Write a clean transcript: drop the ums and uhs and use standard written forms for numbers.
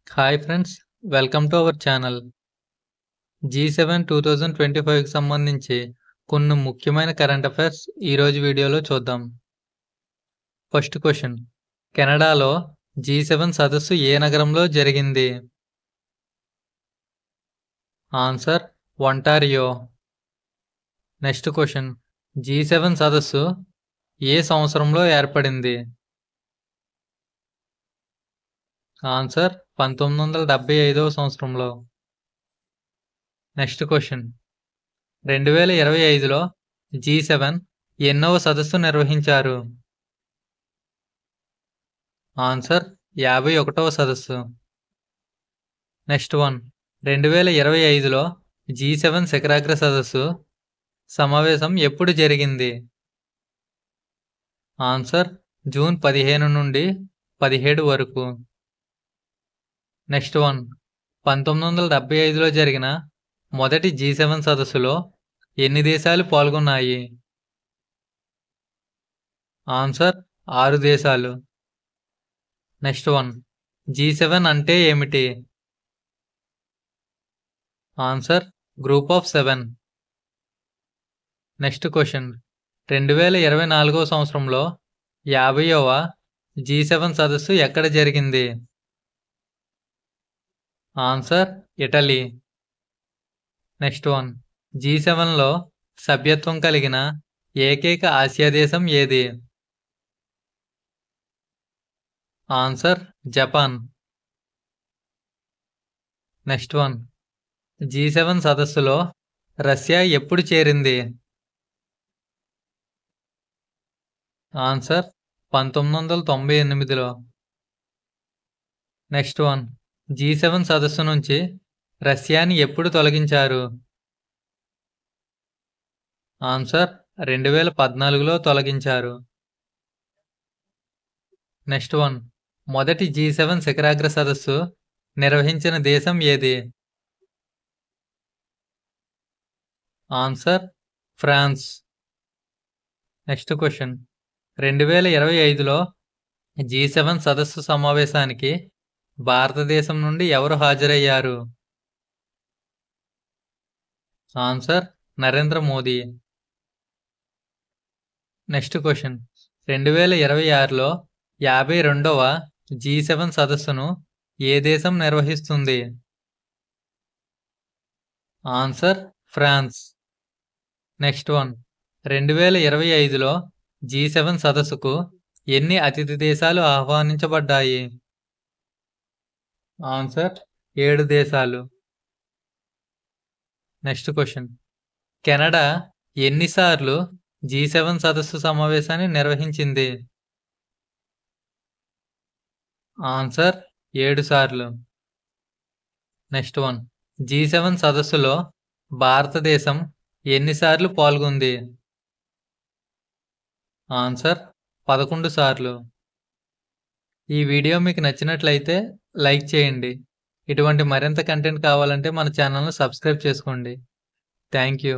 Hi friends, welcome to our channel. G7 2025కి సంబంధించి కొన్ని ముఖ్యమైన కరెంట్ అఫైర్స్ ఈరోజు వీడియోలో చూద్దాం. ఫస్ట్ క్వశ్చన్: కెనడాలో G7 సదస్సు ఏ నగరంలో జరిగింది? Answer: Ontario. Next question: G7 సదస్సు ఏ సంవత్సరంలో ఏర్పడింది? ఆన్సర్: 1975వ సంవత్సరంలో. నెక్స్ట్ క్వశ్చన్: 2025లో G7 ఎన్నవ సదస్సు నిర్వహించారు? ఆన్సర్: 51వ సదస్సు. నెక్స్ట్ వన్: 2025లో G7 శిఖరాగ్ర సదస్సు సమావేశం ఎప్పుడు జరిగింది? ఆన్సర్: జూన్ 15 నుండి 17 వరకు. నెక్స్ట్ వన్: 1975లో జరిగిన మొదటి G7 సదస్సులో ఎన్ని దేశాలు పాల్గొన్నాయి? ఆన్సర్: 6 దేశాలు. నెక్స్ట్ వన్: G7 అంటే ఏమిటి? Answer: group of 7. Next question: 2024వ సంవత్సరంలో 50వ G7 సదస్సు ఎక్కడ జరిగింది? Answer: Italy. నెక్స్ట్ వన్: G7లో సభ్యత్వం కలిగిన ఏకైక ఆసియా దేశం ఏది? Answer: Japan. Next one: G7 సదస్సులో రష్యా ఎప్పుడు చేరింది? ఆన్సర్: 1998లో. నెక్స్ట్ వన్: G7 సదస్సు నుంచి రష్యాని ఎప్పుడు తొలగించారు? ఆన్సర్: 2014లో తొలగించారు. నెక్స్ట్ వన్: మొదటి G7 శిఖరాగ్ర సదస్సు నిర్వహించిన దేశం ఏది? Answer: France. నెక్స్ట్ క్వశ్చన్: 2025లో G7 సదస్సు సమావేశానికి భారతదేశం నుండి ఎవరు హాజరయ్యారు? Answer: Narendra Modi. Next question: 2026లో 52వ G7 సదస్సును ఏ దేశం నిర్వహిస్తుంది? Answer: France. నెక్స్ట్ వన్: 2025లో G7 సదస్సుకు ఎన్ని అతిథి దేశాలు ఆహ్వానించబడ్డాయి? ఆన్సర్: 7 దేశాలు. నెక్స్ట్ క్వశ్చన్: కెనడా ఎన్నిసార్లు G7 సదస్సు సమావేశాన్ని నిర్వహించింది? ఆన్సర్: 7 సార్లు. నెక్స్ట్ వన్: G7 సదస్సులో భారతదేశం ఎన్నిసార్లు పాల్గొంది? ఆన్సర్: 11 సార్లు. ఈ వీడియో మీకు నచ్చినట్లయితే లైక్ చేయండి. ఇటువంటి మరింత కంటెంట్ కావాలంటే మన ఛానల్ను సబ్స్క్రైబ్ చేసుకోండి. Thank you.